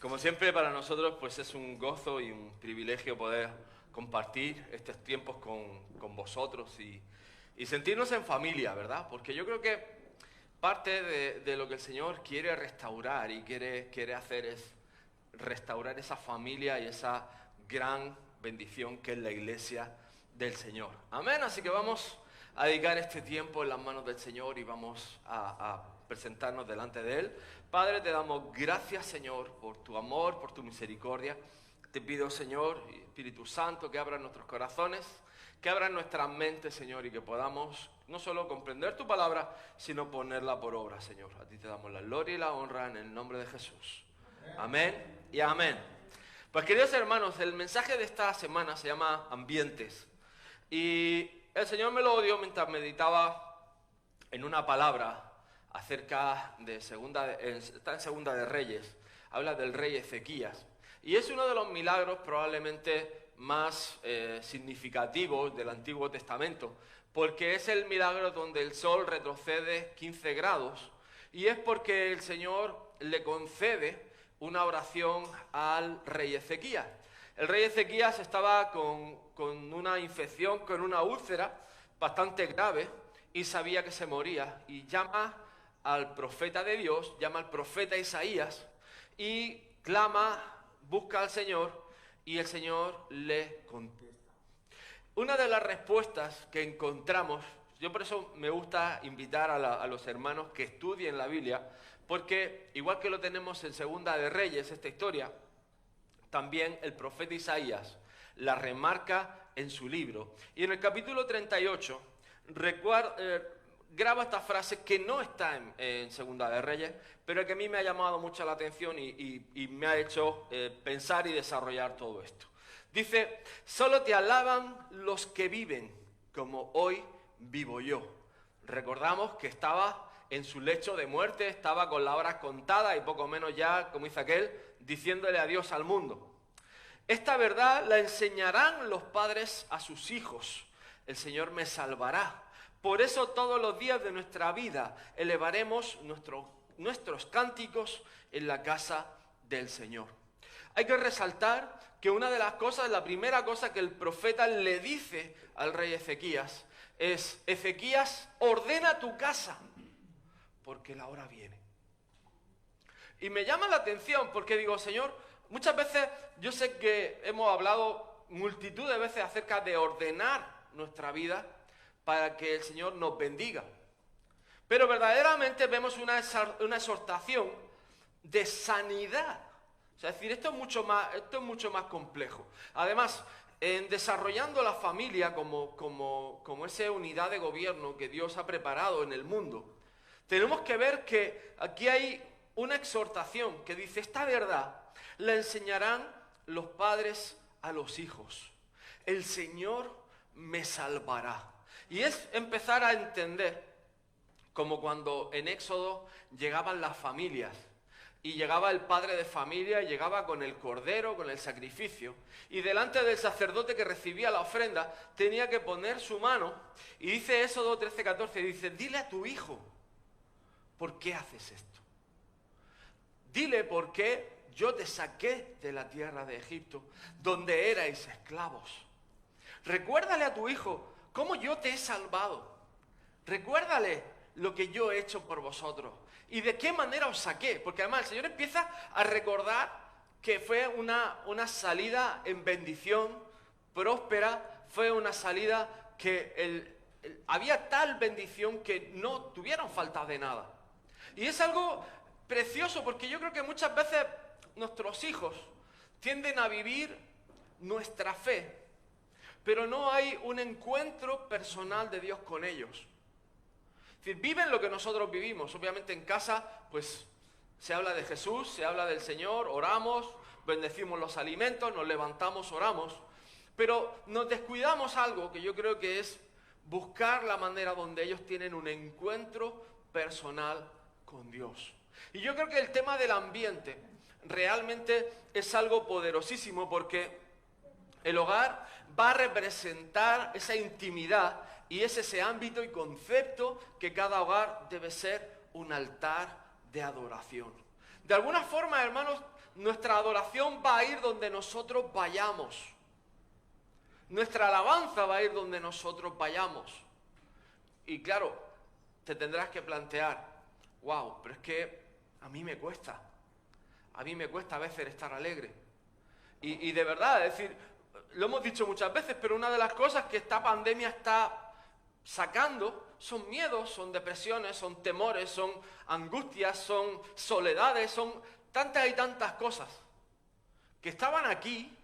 Como siempre, para nosotros pues es un gozo y un privilegio poder compartir estos tiempos con vosotros y sentirnos en familia, ¿verdad? Porque yo creo que parte de lo que el Señor quiere restaurar y quiere hacer es restaurar esa familia y esa gran bendición que es la iglesia del Señor. Amén, así que vamos a dedicar este tiempo en las manos del Señor y vamos a presentarnos delante de Él. Padre, te damos gracias, Señor, por tu amor, por tu misericordia. Te pido, Señor, Espíritu Santo, que abra nuestros corazones, que abra nuestras mentes, Señor, y que podamos no solo comprender tu palabra, sino ponerla por obra, Señor. A ti te damos la gloria y la honra en el nombre de Jesús. Amén y amén. Pues, queridos hermanos, el mensaje de esta semana se llama Ambientes. Y el Señor me lo dio mientras meditaba en una palabra acerca de está en Segunda de Reyes, habla del rey Ezequías. Y es uno de los milagros probablemente más significativos del Antiguo Testamento, porque es el milagro donde el sol retrocede 15 grados, y es porque el Señor le concede una oración al rey Ezequías. El rey Ezequías estaba con una infección, con una úlcera bastante grave, y sabía que se moría, y llama al profeta de Dios, llama al profeta Isaías, y clama, busca al Señor, y el Señor le contesta. Una de las respuestas que encontramos, yo por eso me gusta invitar a los hermanos que estudien la Biblia, porque igual que lo tenemos en Segunda de Reyes, esta historia, también el profeta Isaías la remarca en su libro. Y en el capítulo 38 graba esta frase que no está en Segunda de Reyes, pero que a mí me ha llamado mucho la atención y me ha hecho pensar y desarrollar todo esto. Dice: solo te alaban los que viven como hoy vivo yo. Recordamos que estaba en su lecho de muerte, estaba con las horas contadas y poco menos ya, como dice aquel, diciéndole adiós al mundo. Esta verdad la enseñarán los padres a sus hijos. El Señor me salvará. Por eso todos los días de nuestra vida elevaremos nuestros cánticos en la casa del Señor. Hay que resaltar que una de las cosas, la primera cosa que el profeta le dice al rey Ezequías es: Ezequías, ordena tu casa, porque la hora viene. Y me llama la atención porque digo, Señor, muchas veces yo sé que hemos hablado multitud de veces acerca de ordenar nuestra vida para que el Señor nos bendiga. Pero verdaderamente vemos una exhortación de sanidad. O sea, es decir, esto es mucho más complejo. Además, en desarrollando la familia como esa unidad de gobierno que Dios ha preparado en el mundo, tenemos que ver que aquí hay una exhortación que dice: esta verdad la enseñarán los padres a los hijos. El Señor me salvará. Y es empezar a entender, como cuando en Éxodo llegaban las familias, y llegaba el padre de familia, y llegaba con el cordero, con el sacrificio, y delante del sacerdote que recibía la ofrenda, tenía que poner su mano, y dice Éxodo 13:14, dice: dile a tu hijo, ¿por qué haces esto? Dile por qué yo te saqué de la tierra de Egipto, donde erais esclavos. Recuérdale a tu hijo cómo yo te he salvado. Recuérdale lo que yo he hecho por vosotros y de qué manera os saqué. Porque además el Señor empieza a recordar que fue una salida en bendición, próspera. Fue una salida que había tal bendición que no tuvieron falta de nada. Y es algo precioso, porque yo creo que muchas veces nuestros hijos tienden a vivir nuestra fe, pero no hay un encuentro personal de Dios con ellos. Es decir, viven lo que nosotros vivimos. Obviamente en casa pues se habla de Jesús, se habla del Señor, oramos, bendecimos los alimentos, nos levantamos, oramos, pero nos descuidamos algo que yo creo que es buscar la manera donde ellos tienen un encuentro personal con Dios. Y yo creo que el tema del ambiente realmente es algo poderosísimo, porque el hogar va a representar esa intimidad y es ese ámbito y concepto que cada hogar debe ser un altar de adoración. De alguna forma, hermanos, nuestra adoración va a ir donde nosotros vayamos. Nuestra alabanza va a ir donde nosotros vayamos. Y claro, te tendrás que plantear, wow, pero es que a mí me cuesta. A mí me cuesta a veces estar alegre. Y de verdad, es decir, lo hemos dicho muchas veces, pero una de las cosas que esta pandemia está sacando son miedos, son depresiones, son temores, son angustias, son soledades, son tantas y tantas cosas que estaban aquí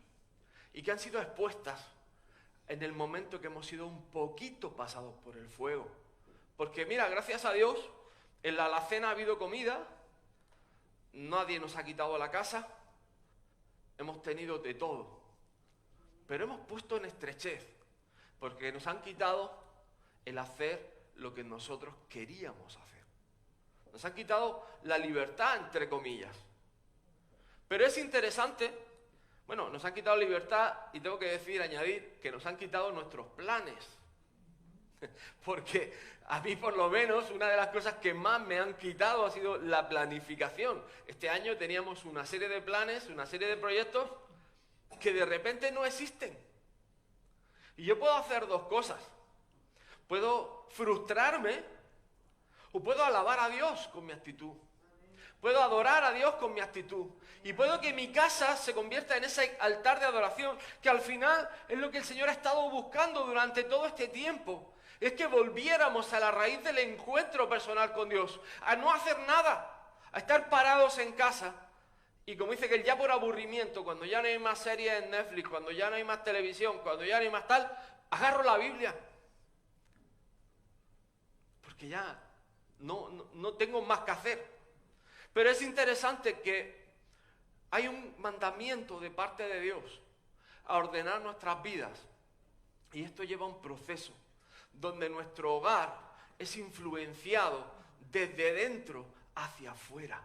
y que han sido expuestas en el momento que hemos sido un poquito pasados por el fuego. Porque mira, gracias a Dios, en la alacena ha habido comida, nadie nos ha quitado la casa, hemos tenido de todo, pero hemos puesto en estrechez, porque nos han quitado el hacer lo que nosotros queríamos hacer. Nos han quitado la libertad, entre comillas. Pero es interesante, bueno, nos han quitado la libertad y tengo que añadir, que nos han quitado nuestros planes. Porque a mí por lo menos una de las cosas que más me han quitado ha sido la planificación. Este año teníamos una serie de planes, una serie de proyectos que de repente no existen. Y yo puedo hacer dos cosas. Puedo frustrarme o puedo alabar a Dios con mi actitud. Puedo adorar a Dios con mi actitud. Y puedo que mi casa se convierta en ese altar de adoración, que al final es lo que el Señor ha estado buscando durante todo este tiempo. Es que volviéramos a la raíz del encuentro personal con Dios, a no hacer nada, a estar parados en casa. Y como dice que ya por aburrimiento, cuando ya no hay más series en Netflix, cuando ya no hay más televisión, cuando ya no hay más tal, agarro la Biblia. Porque ya no tengo más que hacer. Pero es interesante que hay un mandamiento de parte de Dios a ordenar nuestras vidas. Y esto lleva un proceso donde nuestro hogar es influenciado desde dentro hacia afuera.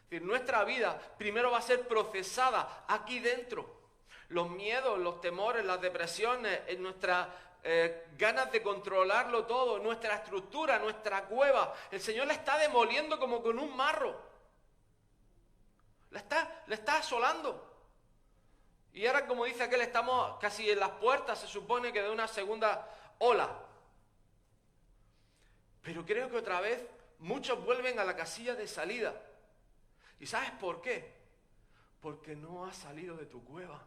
Es decir, nuestra vida primero va a ser procesada aquí dentro. Los miedos, los temores, las depresiones, nuestras ganas de controlarlo todo, nuestra estructura, nuestra cueva. El Señor la está demoliendo como con un marro. La está asolando. Y ahora, como dice aquel, estamos casi en las puertas, se supone que de una segunda ola. Pero creo que otra vez muchos vuelven a la casilla de salida. ¿Y sabes por qué? Porque no has salido de tu cueva.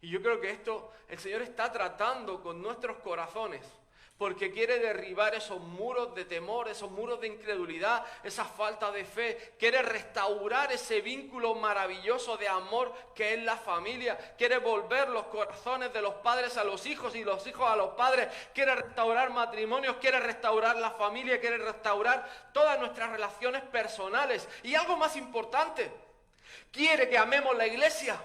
Y yo creo que esto el Señor está tratando con nuestros corazones, porque quiere derribar esos muros de temor, esos muros de incredulidad, esa falta de fe. Quiere restaurar ese vínculo maravilloso de amor que es la familia. Quiere volver los corazones de los padres a los hijos y los hijos a los padres. Quiere restaurar matrimonios, quiere restaurar la familia, quiere restaurar todas nuestras relaciones personales. Y algo más importante, quiere que amemos la iglesia.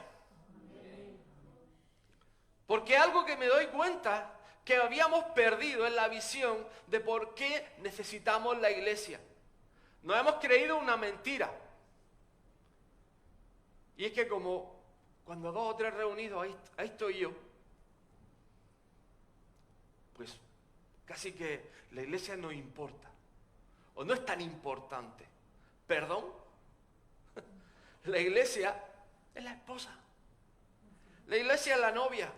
Porque algo que me doy cuenta que habíamos perdido es la visión de por qué necesitamos la iglesia. Nos hemos creído una mentira. Y es que como cuando dos o tres reunidos, ahí estoy yo, pues casi que la iglesia no importa. O no es tan importante. ¿Perdón? La iglesia es la esposa. La iglesia es la novia.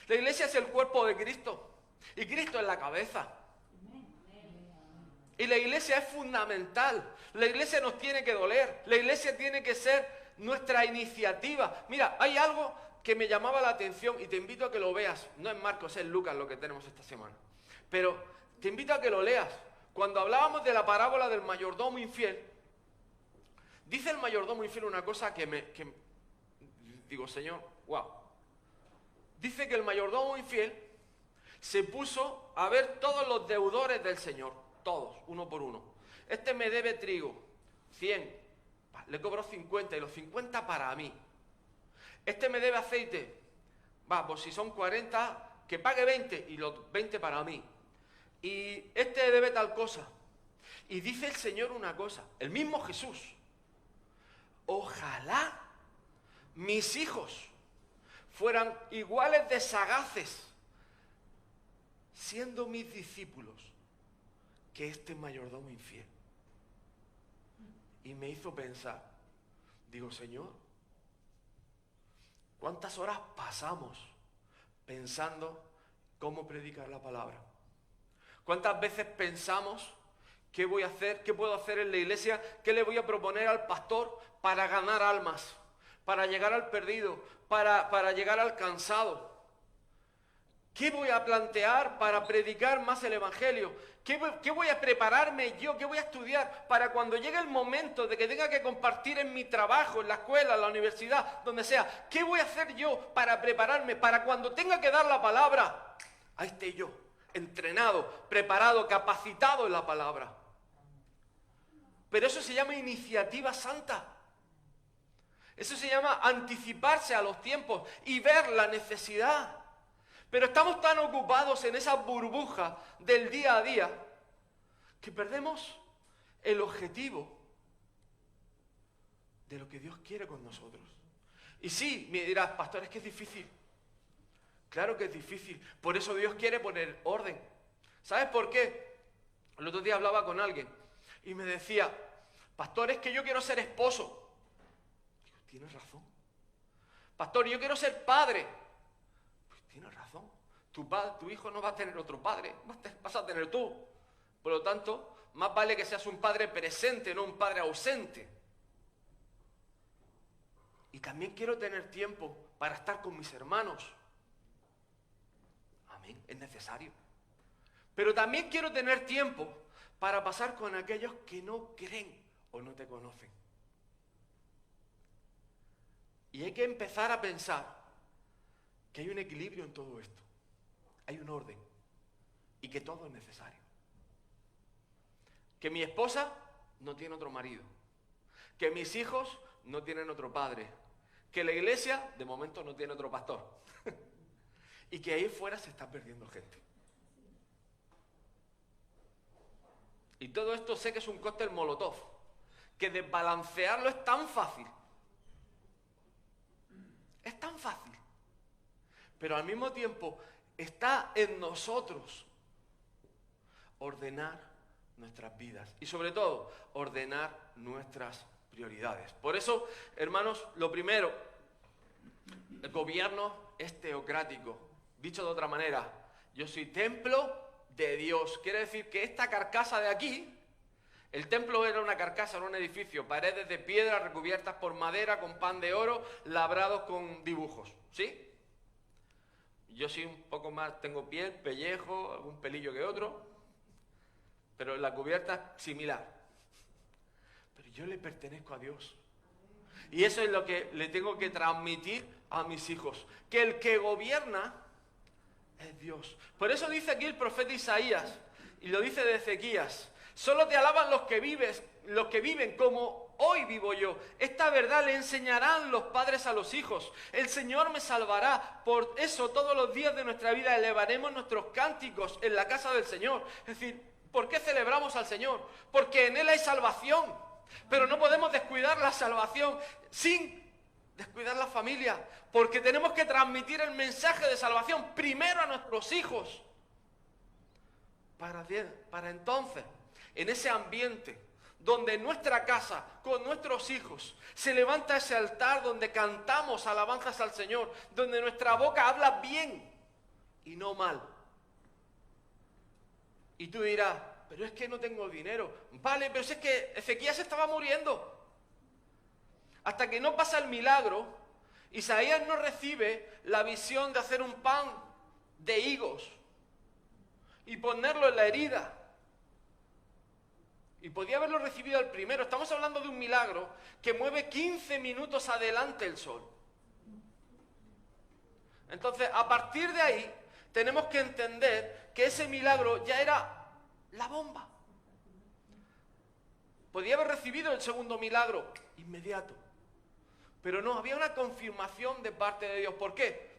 La iglesia es el cuerpo de Cristo y Cristo es la cabeza. Y la iglesia es fundamental. La iglesia nos tiene que doler. La iglesia tiene que ser nuestra iniciativa. Mira, hay algo que me llamaba la atención y te invito a que lo veas. No es Marcos, es Lucas lo que tenemos esta semana. Pero te invito a que lo leas. Cuando hablábamos de la parábola del mayordomo infiel, dice el mayordomo infiel una cosa que digo, Señor, wow. Dice que el mayordomo infiel se puso a ver todos los deudores del Señor, todos, uno por uno. Este me debe trigo, 100, le cobro 50 y los 50 para mí. Este me debe aceite, pues si son 40, que pague 20 y los 20 para mí. Y este debe tal cosa. Y dice el Señor una cosa, el mismo Jesús, ojalá mis hijos fueran iguales de sagaces, siendo mis discípulos, que este mayordomo infiel. Y me hizo pensar, digo, Señor, ¿cuántas horas pasamos pensando cómo predicar la palabra? ¿Cuántas veces pensamos qué voy a hacer, qué puedo hacer en la iglesia, qué le voy a proponer al pastor para ganar almas, para llegar al perdido, para llegar al cansado? ¿Qué voy a plantear para predicar más el evangelio? ¿Qué voy a prepararme yo? ¿Qué voy a estudiar para cuando llegue el momento de que tenga que compartir en mi trabajo, en la escuela, en la universidad, donde sea? ¿Qué voy a hacer yo para prepararme? Para cuando tenga que dar la palabra, ahí esté yo, entrenado, preparado, capacitado en la palabra. Pero eso se llama iniciativa santa. Eso se llama anticiparse a los tiempos y ver la necesidad. Pero estamos tan ocupados en esa burbuja del día a día que perdemos el objetivo de lo que Dios quiere con nosotros. Y sí, me dirás, pastor, es que es difícil. Claro que es difícil. Por eso Dios quiere poner orden. ¿Sabes por qué? El otro día hablaba con alguien y me decía, pastor, es que yo quiero ser esposo. Digo, tienes razón. Pastor, yo quiero ser padre. Tienes razón, tu hijo no va a tener otro padre, vas a tener tú. Por lo tanto, más vale que seas un padre presente, no un padre ausente. Y también quiero tener tiempo para estar con mis hermanos. Amén, es necesario. Pero también quiero tener tiempo para pasar con aquellos que no creen o no te conocen. Y hay que empezar a pensar que hay un equilibrio en todo esto, hay un orden y que todo es necesario. Que mi esposa no tiene otro marido, que mis hijos no tienen otro padre, que la iglesia de momento no tiene otro pastor y que ahí fuera se está perdiendo gente. Y todo esto sé que es un cóctel molotov, que desbalancearlo es tan fácil. Es tan fácil. Pero al mismo tiempo está en nosotros ordenar nuestras vidas y sobre todo ordenar nuestras prioridades. Por eso, hermanos, lo primero, el gobierno es teocrático. Dicho de otra manera, yo soy templo de Dios. Quiere decir que esta carcasa de aquí, el templo era una carcasa, era un edificio, paredes de piedra recubiertas por madera con pan de oro, labrados con dibujos, ¿sí? Yo sí un poco más, tengo piel, pellejo, algún pelillo que otro, pero la cubierta es similar. Pero yo le pertenezco a Dios. Y eso es lo que le tengo que transmitir a mis hijos, que el que gobierna es Dios. Por eso dice aquí el profeta Isaías, y lo dice de Ezequías, solo te alaban los que viven como hoy vivo yo. Esta verdad le enseñarán los padres a los hijos. El Señor me salvará. Por eso todos los días de nuestra vida elevaremos nuestros cánticos en la casa del Señor. Es decir, ¿por qué celebramos al Señor? Porque en Él hay salvación. Pero no podemos descuidar la salvación sin descuidar la familia. Porque tenemos que transmitir el mensaje de salvación primero a nuestros hijos. Para entonces, en ese ambiente donde en nuestra casa, con nuestros hijos, se levanta ese altar donde cantamos alabanzas al Señor, donde nuestra boca habla bien y no mal. Y tú dirás, pero es que no tengo dinero. Vale, pero es que Ezequías estaba muriendo. Hasta que no pasa el milagro, Isaías no recibe la visión de hacer un pan de higos y ponerlo en la herida. Y podía haberlo recibido al primero. Estamos hablando de un milagro que mueve 15 minutos adelante el sol. Entonces, a partir de ahí, tenemos que entender que ese milagro ya era la bomba. Podía haber recibido el segundo milagro inmediato. Pero no, había una confirmación de parte de Dios. ¿Por qué?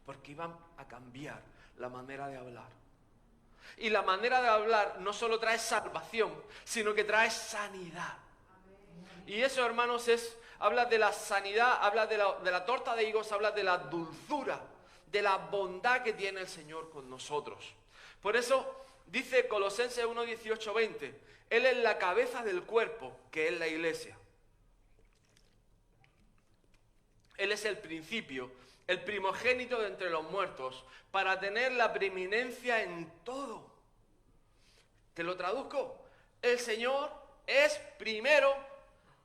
Porque iban a cambiar la manera de hablar. Y la manera de hablar no solo trae salvación, sino que trae sanidad. Y eso, hermanos, habla de la sanidad, habla de la torta de higos, habla de la dulzura, de la bondad que tiene el Señor con nosotros. Por eso dice Colosenses 1, 18, 20, Él es la cabeza del cuerpo, que es la iglesia. Él es el principio, el primogénito de entre los muertos, para tener la preeminencia en todo. ¿Te lo traduzco? El Señor es primero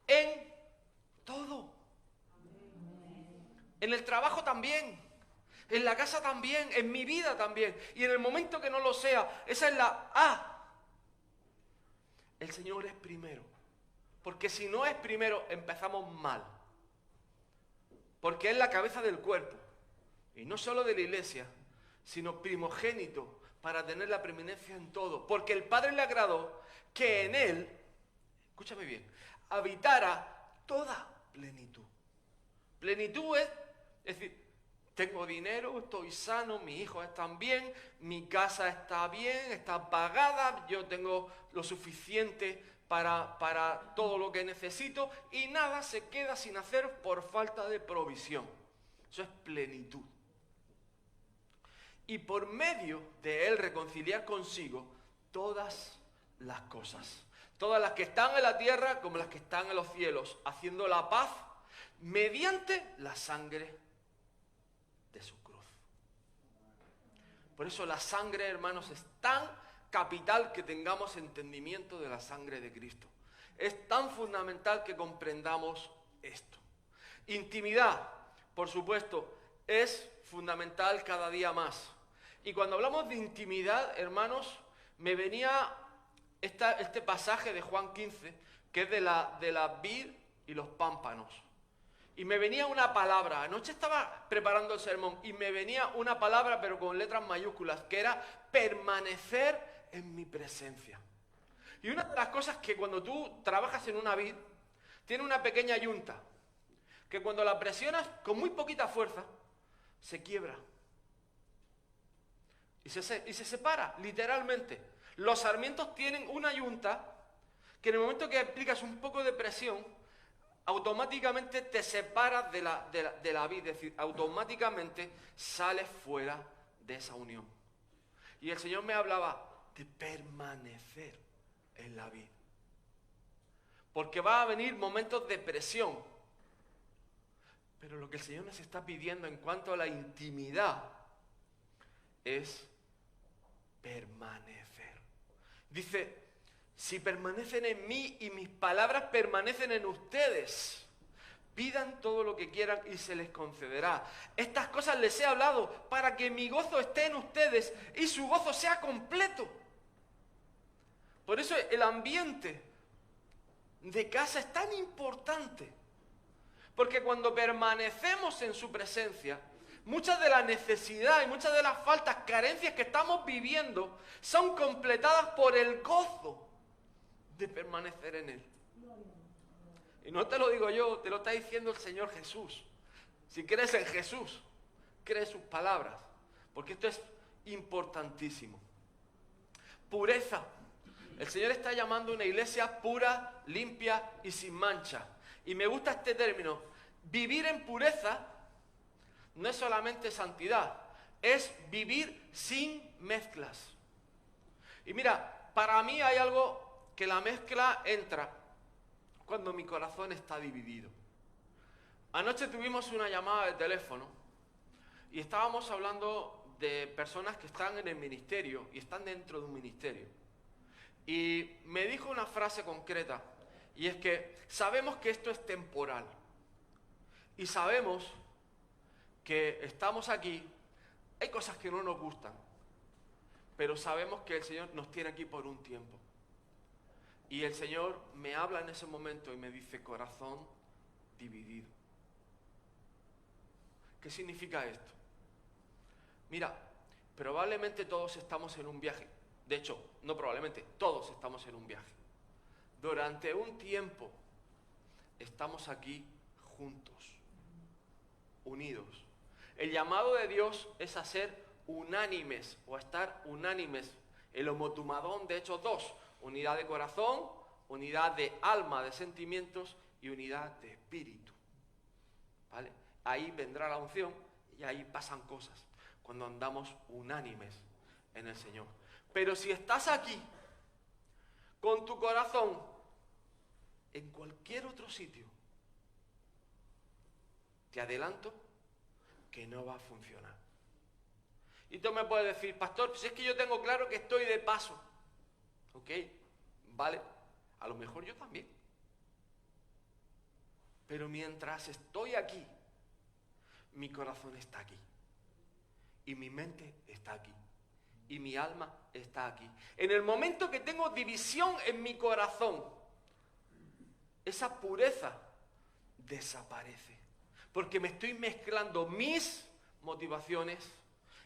en todo. En el trabajo también, en la casa también, en mi vida también. Y en el momento que no lo sea, esa es la A. El Señor es primero. Porque si no es primero, empezamos mal. Porque es la cabeza del cuerpo. Y no solo de la iglesia, sino primogénito para tener la preeminencia en todo. Porque el Padre le agradó que en Él, escúchame bien, habitara toda plenitud. Plenitud es decir, tengo dinero, estoy sano, mis hijos están bien, mi casa está bien, está pagada, yo tengo lo suficiente para todo lo que necesito y nada se queda sin hacer por falta de provisión. Eso es plenitud. Y por medio de Él reconciliar consigo todas las cosas. Todas las que están en la tierra como las que están en los cielos, haciendo la paz mediante la sangre de su cruz. Por eso la sangre, hermanos, es tan capital que tengamos entendimiento de la sangre de Cristo. Es tan fundamental que comprendamos esto. Intimidad, por supuesto, es fundamental cada día más. Y cuando hablamos de intimidad, hermanos, me venía este pasaje de Juan 15, que es de la vid y los pámpanos. Y me venía una palabra, anoche estaba preparando el sermón, y me venía una palabra, pero con letras mayúsculas, que era permanecer en mi presencia. Y una de las cosas que cuando tú trabajas en una vid, tiene una pequeña yunta, que cuando la presionas con muy poquita fuerza, se quiebra. Y se separa, literalmente. Los sarmientos tienen una yunta que en el momento que aplicas un poco de presión, automáticamente te separas de la vid, es decir, automáticamente sales fuera de esa unión. Y el Señor me hablaba de permanecer en la vid. Porque va a venir momentos de presión. Pero lo que el Señor nos está pidiendo en cuanto a la intimidad es permanecer. Dice, si permanecen en mí y mis palabras permanecen en ustedes, pidan todo lo que quieran y se les concederá. Estas cosas les he hablado para que mi gozo esté en ustedes y su gozo sea completo. Por eso el ambiente de casa es tan importante. Porque cuando permanecemos en su presencia, muchas de las necesidades y muchas de las faltas, carencias que estamos viviendo son completadas por el gozo de permanecer en Él. Y no te lo digo yo, te lo está diciendo el Señor Jesús. Si crees en Jesús, crees sus palabras, porque esto es importantísimo. Pureza. El Señor está llamando a una iglesia pura, limpia y sin mancha. Y me gusta este término. Vivir en pureza no es solamente santidad, es vivir sin mezclas. Y mira, para mí hay algo que la mezcla entra cuando mi corazón está dividido. Anoche tuvimos una llamada de teléfono y estábamos hablando de personas que están en el ministerio y están dentro de un ministerio. Y me dijo una frase concreta, y es que sabemos que esto es temporal. Y sabemos que estamos aquí, hay cosas que no nos gustan, pero sabemos que el Señor nos tiene aquí por un tiempo. Y el Señor me habla en ese momento y me dice, corazón dividido. ¿Qué significa esto? Mira, probablemente todos estamos en un viaje. De hecho, no probablemente, todos estamos en un viaje. Durante un tiempo estamos aquí juntos, unidos. El llamado de Dios es a ser unánimes o a estar unánimes. El homotumadón, de hecho, dos. Unidad de corazón, unidad de alma, de sentimientos y unidad de espíritu. ¿Vale? Ahí vendrá la unción y ahí pasan cosas cuando andamos unánimes en el Señor. Pero si estás aquí con tu corazón en cualquier otro sitio, te adelanto que no va a funcionar. Y tú me puedes decir, pastor, pues es que yo tengo claro que estoy de paso. Ok, vale, a lo mejor yo también. Pero mientras estoy aquí, mi corazón está aquí. Y mi mente está aquí. Y mi alma está aquí. En el momento que tengo división en mi corazón, esa pureza desaparece. Porque me estoy mezclando mis motivaciones,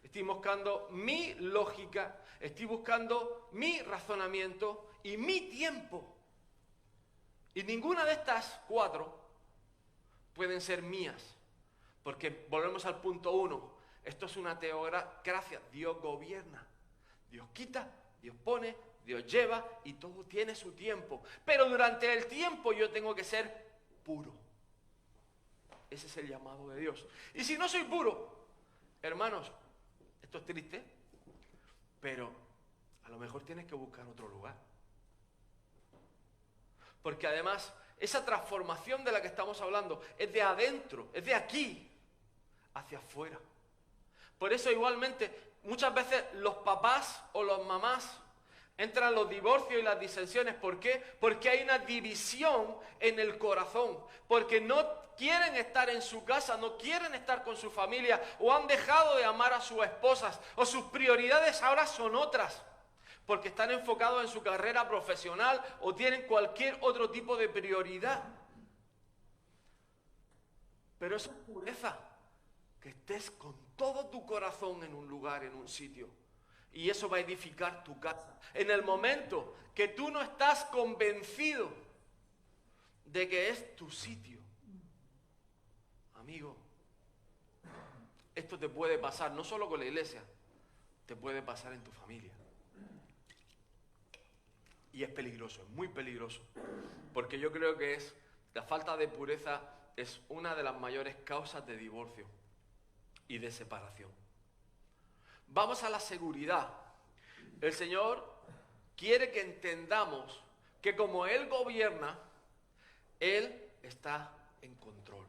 estoy buscando mi lógica, estoy buscando mi razonamiento y mi tiempo. Y ninguna de estas 4 pueden ser mías. Porque volvemos al punto 1. Esto es una teocracia. Dios gobierna. Dios quita, Dios pone, Dios lleva y todo tiene su tiempo. Pero durante el tiempo yo tengo que ser puro. Ese es el llamado de Dios. Y si no soy puro, hermanos, esto es triste, pero a lo mejor tienes que buscar otro lugar. Porque además, esa transformación de la que estamos hablando es de adentro, es de aquí hacia afuera. Por eso igualmente, muchas veces los papás o las mamás entran los divorcios y las disensiones. ¿Por qué? Porque hay una división en el corazón. Porque no quieren estar en su casa, no quieren estar con su familia, o han dejado de amar a sus esposas, o sus prioridades ahora son otras. Porque están enfocados en su carrera profesional o tienen cualquier otro tipo de prioridad. Pero eso es pureza. Que estés con todo tu corazón en un lugar, en un sitio. Y eso va a edificar tu casa. En el momento que tú no estás convencido de que es tu sitio, amigo, esto te puede pasar no solo con la iglesia, te puede pasar en tu familia. Y es peligroso, es muy peligroso. Porque yo creo que la falta de pureza es una de las mayores causas de divorcio y de separación. Vamos a la seguridad. El Señor quiere que entendamos que como Él gobierna, Él está en control.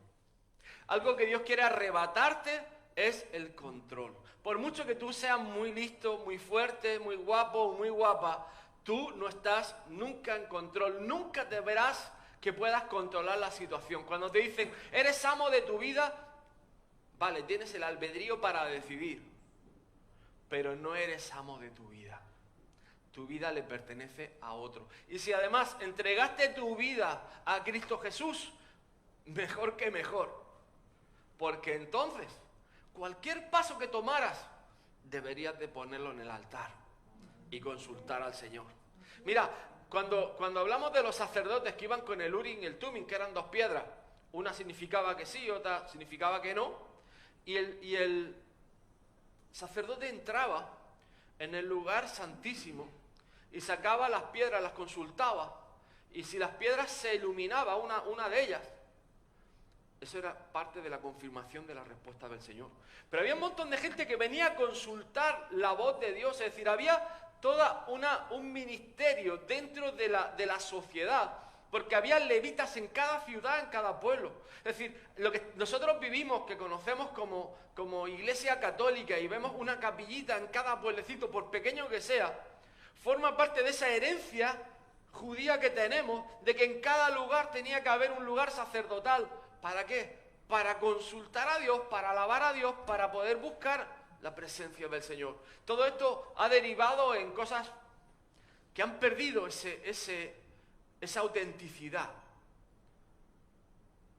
Algo que Dios quiere arrebatarte es el control. Por mucho que tú seas muy listo, muy fuerte, muy guapo o muy guapa, tú no estás nunca en control. Nunca te verás que puedas controlar la situación. Cuando te dicen, eres amo de tu vida, vale, tienes el albedrío para decidir, pero no eres amo de tu vida. Tu vida le pertenece a otro. Y si además entregaste tu vida a Cristo Jesús, mejor que mejor. Porque entonces, cualquier paso que tomaras, deberías de ponerlo en el altar y consultar al Señor. Mira, cuando hablamos de los sacerdotes que iban con el Urim y el Tumim, que eran 2 piedras, una significaba que sí, otra significaba que no, y el sacerdote entraba en el lugar santísimo y sacaba las piedras, las consultaba, y si las piedras se iluminaba, una de ellas, eso era parte de la confirmación de la respuesta del Señor. Pero había un montón de gente que venía a consultar la voz de Dios, es decir, había toda un ministerio dentro de la sociedad, porque había levitas en cada ciudad, en cada pueblo. Es decir, lo que nosotros vivimos, que conocemos como iglesia católica, y vemos una capillita en cada pueblecito, por pequeño que sea, forma parte de esa herencia judía que tenemos, de que en cada lugar tenía que haber un lugar sacerdotal. ¿Para qué? Para consultar a Dios, para alabar a Dios, para poder buscar la presencia del Señor. Todo esto ha derivado en cosas que han perdido esa autenticidad.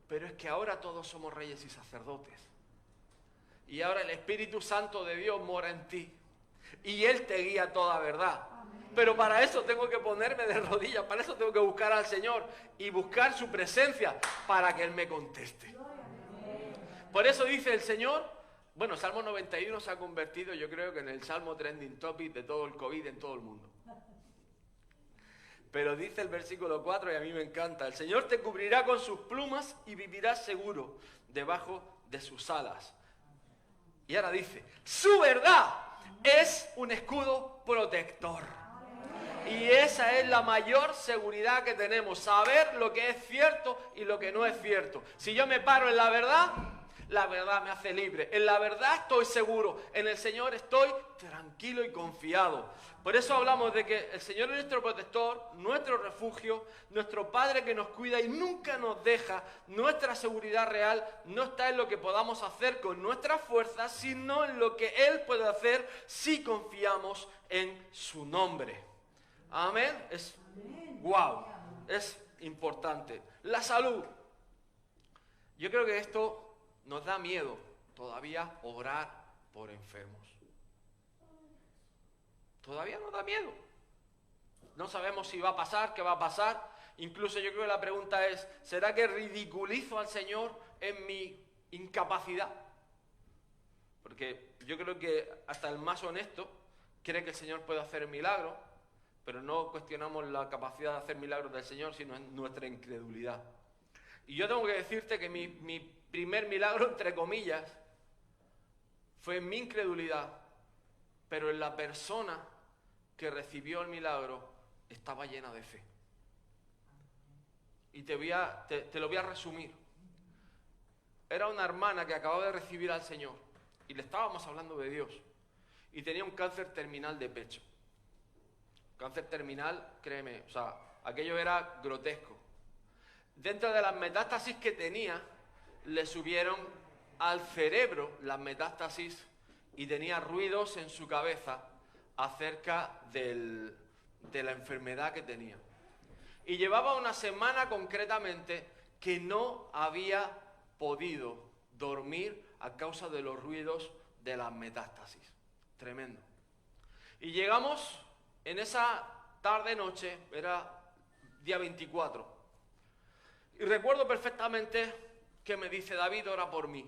Pero es que ahora todos somos reyes y sacerdotes. Y ahora el Espíritu Santo de Dios mora en ti. Y Él te guía a toda verdad. Pero para eso tengo que ponerme de rodillas, para eso tengo que buscar al Señor y buscar su presencia para que Él me conteste. Por eso dice el Señor, bueno, Salmo 91 se ha convertido, yo creo que en el Salmo trending topic de todo el COVID en todo el mundo. Pero dice el versículo 4 y a mí me encanta, el Señor te cubrirá con sus plumas y vivirás seguro debajo de sus alas. Y ahora dice, su verdad es un escudo protector. Y esa es la mayor seguridad que tenemos, saber lo que es cierto y lo que no es cierto. Si yo me paro en la verdad, la verdad me hace libre. En la verdad estoy seguro, en el Señor estoy tranquilo y confiado. Por eso hablamos de que el Señor es nuestro protector, nuestro refugio, nuestro Padre que nos cuida y nunca nos deja. Nuestra seguridad real no está en lo que podamos hacer con nuestras fuerzas, sino en lo que Él puede hacer si confiamos en su nombre. Amén. Es wow, es importante. La salud. Yo creo que esto nos da miedo todavía orar por enfermos. Todavía nos da miedo. No sabemos si va a pasar, qué va a pasar. Incluso yo creo que la pregunta es, ¿será que ridiculizo al Señor en mi incapacidad? Porque yo creo que hasta el más honesto cree que el Señor puede hacer milagros, pero no cuestionamos la capacidad de hacer milagros del Señor, sino en nuestra incredulidad. Y yo tengo que decirte que mi primer milagro, entre comillas, fue en mi incredulidad, pero en la persona que recibió el milagro estaba llena de fe. Y te lo voy a resumir. Era una hermana que acababa de recibir al Señor y le estábamos hablando de Dios y tenía un cáncer terminal de pecho. Cáncer terminal, créeme, o sea, aquello era grotesco. Dentro de las metástasis que tenía, le subieron al cerebro las metástasis y tenía ruidos en su cabeza acerca de la enfermedad que tenía. Y llevaba una semana concretamente que no había podido dormir a causa de los ruidos de las metástasis. Tremendo. Y llegamos en esa tarde-noche, era día 24. Y recuerdo perfectamente que me dice, David, ora por mí.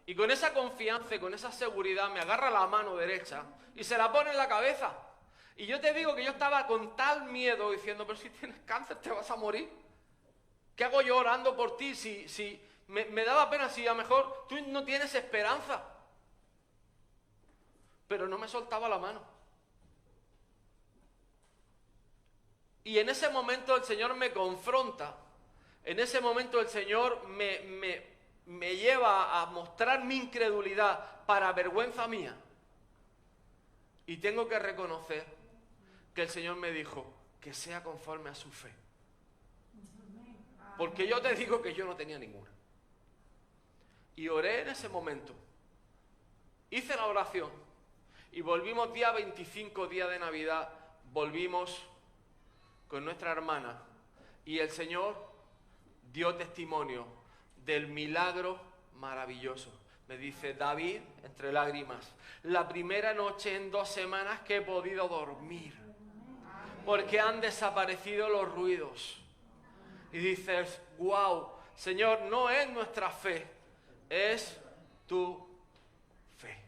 Y con esa confianza y con esa seguridad me agarra la mano derecha y se la pone en la cabeza. Y yo te digo que yo estaba con tal miedo diciendo, pero si tienes cáncer te vas a morir. ¿Qué hago yo orando por ti? Si me daba pena, si a lo mejor tú no tienes esperanza. Pero no me soltaba la mano. Y en ese momento el Señor me confronta. En ese momento el Señor me lleva a mostrar mi incredulidad para vergüenza mía. Y tengo que reconocer que el Señor me dijo que sea conforme a su fe. Porque yo te digo que yo no tenía ninguna. Y oré en ese momento. Hice la oración. Y volvimos día 25, día de Navidad. Volvimos con nuestra hermana. Y el Señor dio testimonio del milagro maravilloso. Me dice, David, entre lágrimas, la primera noche en 2 semanas que he podido dormir. Porque han desaparecido los ruidos. Y dices, wow, Señor, no es nuestra fe, es tu fe.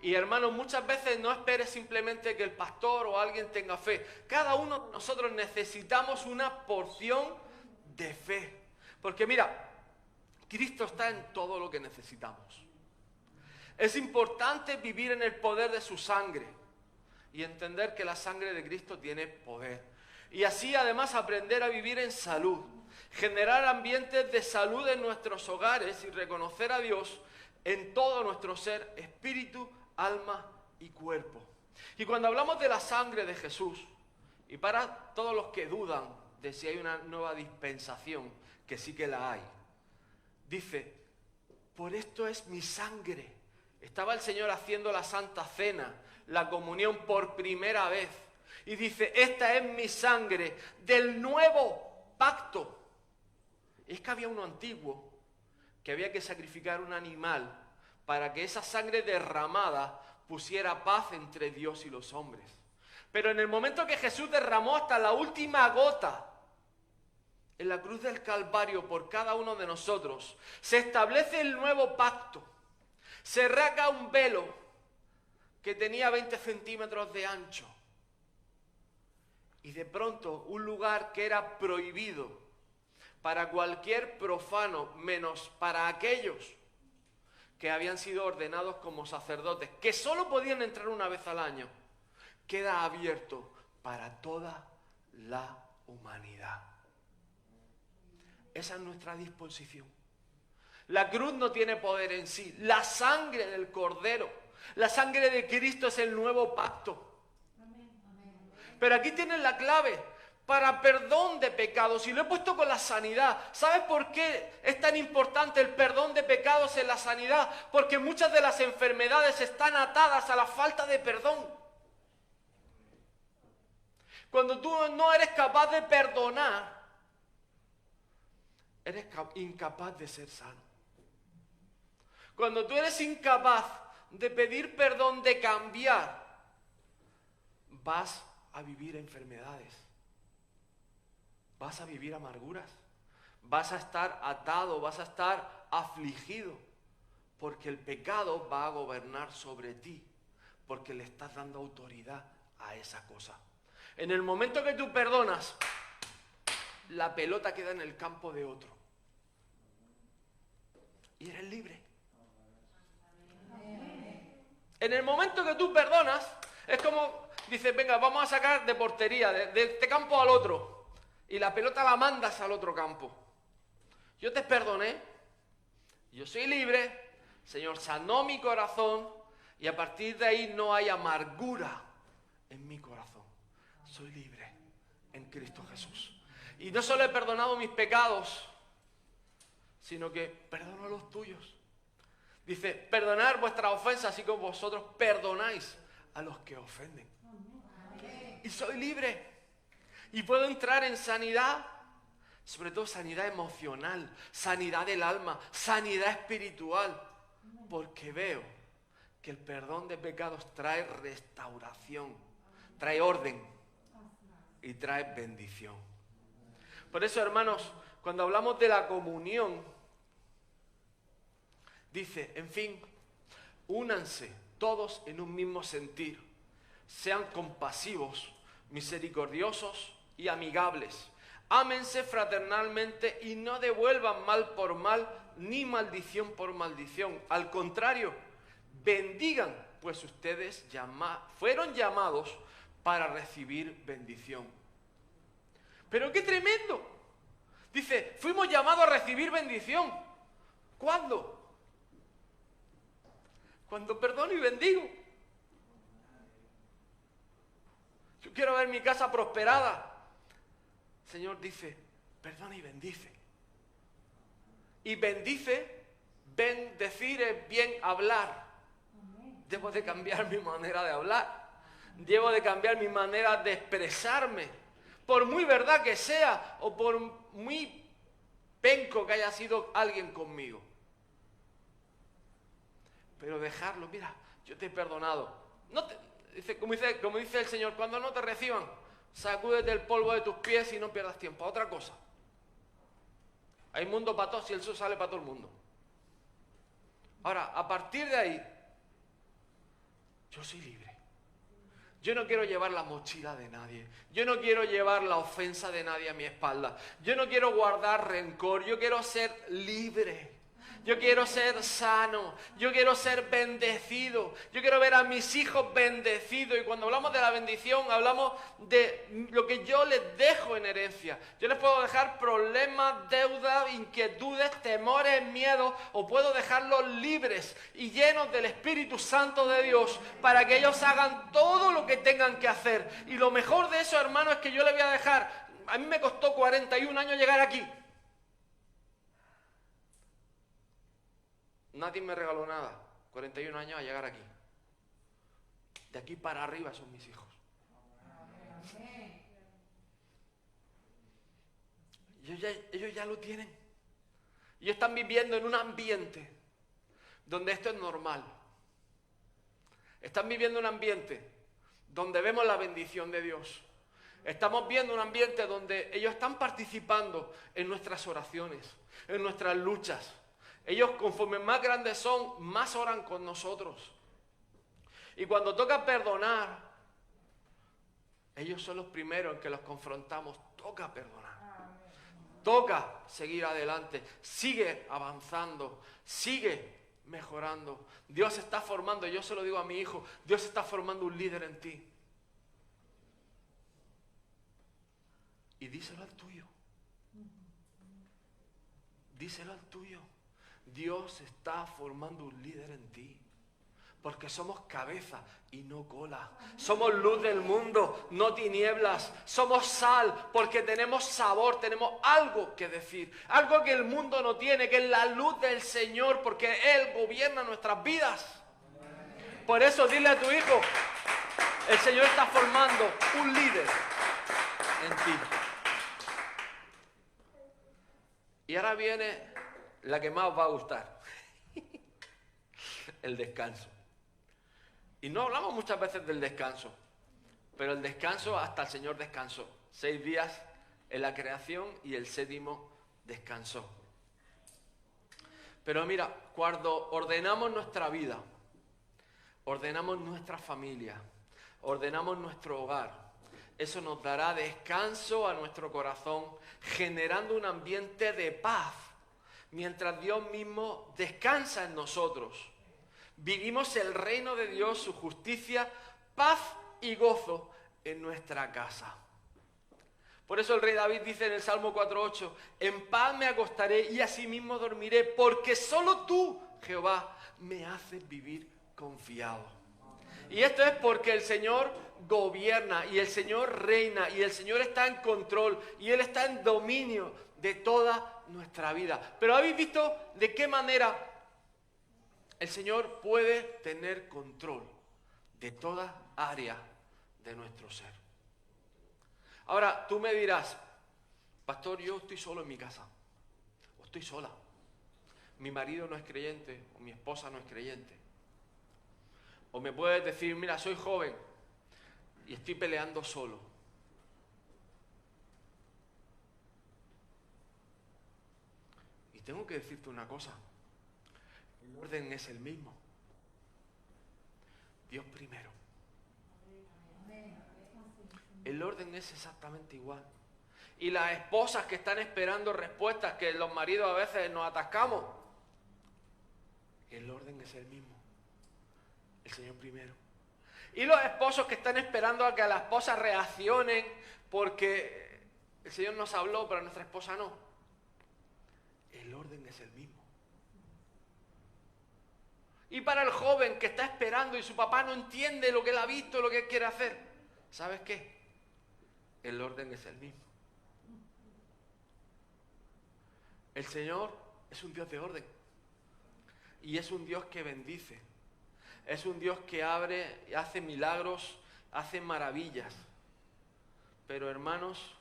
Y hermanos, muchas veces no esperes simplemente que el pastor o alguien tenga fe. Cada uno de nosotros necesitamos una porción de fe. Porque mira, Cristo está en todo lo que necesitamos. Es importante vivir en el poder de su sangre y entender que la sangre de Cristo tiene poder. Y así además aprender a vivir en salud, generar ambientes de salud en nuestros hogares y reconocer a Dios en todo nuestro ser, espíritu, alma y cuerpo. Y cuando hablamos de la sangre de Jesús, y para todos los que dudan de si hay una nueva dispensación, que sí que la hay, dice, por esto es mi sangre. Estaba el Señor haciendo la Santa Cena, la comunión por primera vez. Y dice, esta es mi sangre del nuevo pacto. Es que había uno antiguo, que había que sacrificar un animal para que esa sangre derramada pusiera paz entre Dios y los hombres. Pero en el momento que Jesús derramó hasta la última gota en la cruz del Calvario por cada uno de nosotros, se establece el nuevo pacto. Se rasga un velo que tenía 20 centímetros de ancho. Y de pronto un lugar que era prohibido para cualquier profano, menos para aquellos que habían sido ordenados como sacerdotes, que solo podían entrar una vez al año, queda abierto para toda la humanidad. Esa es nuestra disposición. La cruz no tiene poder en sí. La sangre del Cordero, la sangre de Cristo es el nuevo pacto. Pero aquí tienen la clave para perdón de pecados. Y lo he puesto con la sanidad. ¿Sabes por qué es tan importante el perdón de pecados en la sanidad? Porque muchas de las enfermedades están atadas a la falta de perdón. Cuando tú no eres capaz de perdonar, eres incapaz de ser sano. Cuando tú eres incapaz de pedir perdón, de cambiar, vas a vivir enfermedades, vas a vivir amarguras, vas a estar atado, vas a estar afligido, porque el pecado va a gobernar sobre ti, porque le estás dando autoridad a esa cosa. En el momento que tú perdonas, la pelota queda en el campo de otro y eres libre. En el momento que tú perdonas, es como dices, venga, vamos a sacar de portería, de este campo al otro. Y la pelota la mandas al otro campo. Yo te perdoné, yo soy libre, el Señor sanó mi corazón y a partir de ahí no hay amargura en mi corazón. Soy libre en Cristo Jesús. Y no solo he perdonado mis pecados, sino que perdono los tuyos. Dice, perdonad vuestras ofensas así como vosotros perdonáis a los que ofenden. Y soy libre. Y puedo entrar en sanidad, sobre todo sanidad emocional, sanidad del alma, sanidad espiritual. Porque veo que el perdón de pecados trae restauración, trae orden y trae bendición. Por eso, hermanos, cuando hablamos de la comunión, dice, en fin, únanse todos en un mismo sentir, sean compasivos, misericordiosos y amigables, ámense fraternalmente y no devuelvan mal por mal ni maldición por maldición. Al contrario, bendigan, pues ustedes fueron llamados para recibir bendición. Pero qué tremendo. Dice, fuimos llamados a recibir bendición. ¿Cuándo? Cuando perdono y bendigo. Yo quiero ver mi casa prosperada. El Señor dice, perdona y bendice. Y bendice, bendecir es bien hablar. Debo de cambiar mi manera de hablar. Debo de cambiar mi manera de expresarme. Por muy verdad que sea o por muy penco que haya sido alguien conmigo. Pero dejarlo, mira, yo te he perdonado. Como dice el Señor, cuando no te reciban, sacúdete el polvo de tus pies y no pierdas tiempo. Otra cosa. Hay mundo para todos y el sol sale para todo el mundo. Ahora, a partir de ahí, yo soy libre. Yo no quiero llevar la mochila de nadie. Yo no quiero llevar la ofensa de nadie a mi espalda. Yo no quiero guardar rencor. Yo quiero ser libre. Yo quiero ser sano, yo quiero ser bendecido, yo quiero ver a mis hijos bendecidos. Y cuando hablamos de la bendición, hablamos de lo que yo les dejo en herencia. Yo les puedo dejar problemas, deudas, inquietudes, temores, miedos, o puedo dejarlos libres y llenos del Espíritu Santo de Dios para que ellos hagan todo lo que tengan que hacer. Y lo mejor de eso, hermano, es que yo les voy a dejar. A mí me costó 41 años llegar aquí. Nadie me regaló nada. 41 años a llegar aquí. De aquí para arriba son mis hijos. Ellos ya lo tienen. Ellos están viviendo en un ambiente donde esto es normal. Están viviendo un ambiente donde vemos la bendición de Dios. Estamos viendo un ambiente donde ellos están participando en nuestras oraciones, en nuestras luchas. Ellos, conforme más grandes son, más oran con nosotros. Y cuando toca perdonar, ellos son los primeros en que los confrontamos. Toca perdonar. Toca seguir adelante. Sigue avanzando. Sigue mejorando. Dios está formando, yo se lo digo a mi hijo, Dios está formando un líder en ti. Y díselo al tuyo. Díselo al tuyo. Dios está formando un líder en ti. Porque somos cabeza y no cola. Somos luz del mundo, no tinieblas. Somos sal porque tenemos sabor, tenemos algo que decir. Algo que el mundo no tiene, que es la luz del Señor, porque Él gobierna nuestras vidas. Por eso dile a tu hijo, el Señor está formando un líder en ti. Y ahora viene la que más os va a gustar. El descanso. Y no hablamos muchas veces del descanso, pero el descanso hasta el Señor descansó. 6 días en la creación y el 7º descansó. Pero mira, cuando ordenamos nuestra vida, ordenamos nuestra familia, ordenamos nuestro hogar, eso nos dará descanso a nuestro corazón, generando un ambiente de paz, mientras Dios mismo descansa en nosotros. Vivimos el reino de Dios, su justicia, paz y gozo en nuestra casa. Por eso el rey David dice en el Salmo 4:8, en paz me acostaré y asimismo dormiré, porque solo tú, Jehová, me haces vivir confiado. Y esto es porque el Señor gobierna y el Señor reina y el Señor está en control y Él está en dominio de toda nuestra vida. Pero ¿habéis visto de qué manera el Señor puede tener control de toda área de nuestro ser? Ahora, tú me dirás, pastor, yo estoy solo en mi casa, o estoy sola. Mi marido no es creyente, o mi esposa no es creyente. O me puedes decir, mira, soy joven y estoy peleando solo. Y tengo que decirte una cosa. El orden es el mismo. Dios primero. El orden es exactamente igual. Y las esposas que están esperando respuestas, que los maridos a veces nos atascamos, el orden es el mismo. El Señor primero. Y los esposos que están esperando a que las esposas reaccionen porque el Señor nos habló, pero nuestra esposa no. El orden es el mismo. Y para el joven que está esperando y su papá no entiende lo que él ha visto, lo que él quiere hacer, ¿sabes qué? El orden es el mismo. El Señor es un Dios de orden. Y es un Dios que bendice. Es un Dios que abre, hace milagros, hace maravillas. Pero hermanos,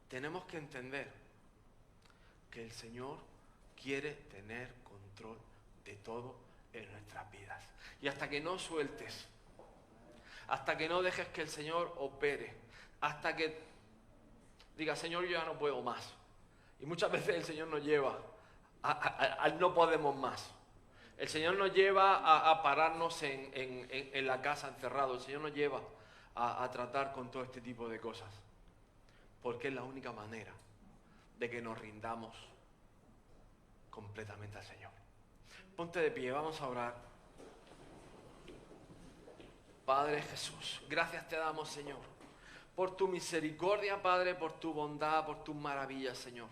tenemos que entender que el Señor quiere tener control de todo en nuestras vidas. Y hasta que no sueltes, hasta que no dejes que el Señor opere, hasta que diga, Señor, yo ya no puedo más. Y muchas veces el Señor nos lleva al no podemos más. El Señor nos lleva a pararnos en la casa encerrado. El Señor nos lleva a tratar con todo este tipo de cosas. Porque es la única manera de que nos rindamos completamente al Señor. Ponte de pie, vamos a orar. Padre Jesús, gracias te damos, Señor, por tu misericordia, Padre, por tu bondad, por tus maravillas, Señor.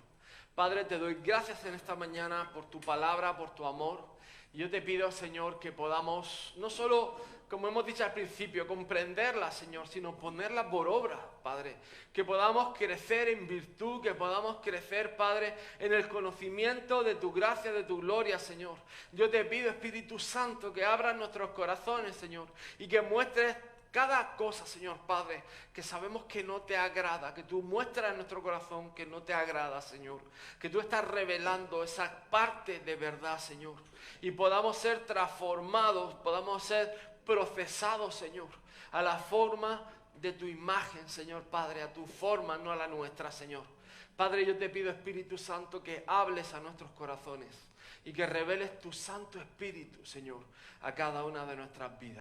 Padre, te doy gracias en esta mañana por tu palabra, por tu amor. Y yo te pido, Señor, que podamos, no solo, como hemos dicho al principio, comprenderla, Señor, sino ponerla por obra, Padre. Que podamos crecer en virtud, que podamos crecer, Padre, en el conocimiento de tu gracia, de tu gloria, Señor. Yo te pido, Espíritu Santo, que abras nuestros corazones, Señor, y que muestres cada cosa, Señor Padre, que sabemos que no te agrada, que tú muestras en nuestro corazón que no te agrada, Señor. Que tú estás revelando esa parte de verdad, Señor. Y podamos ser transformados, podamos ser procesados, Señor, a la forma de tu imagen, Señor Padre, a tu forma, no a la nuestra, Señor. Padre, yo te pido, Espíritu Santo, que hables a nuestros corazones y que reveles tu Santo Espíritu, Señor, a cada una de nuestras vidas.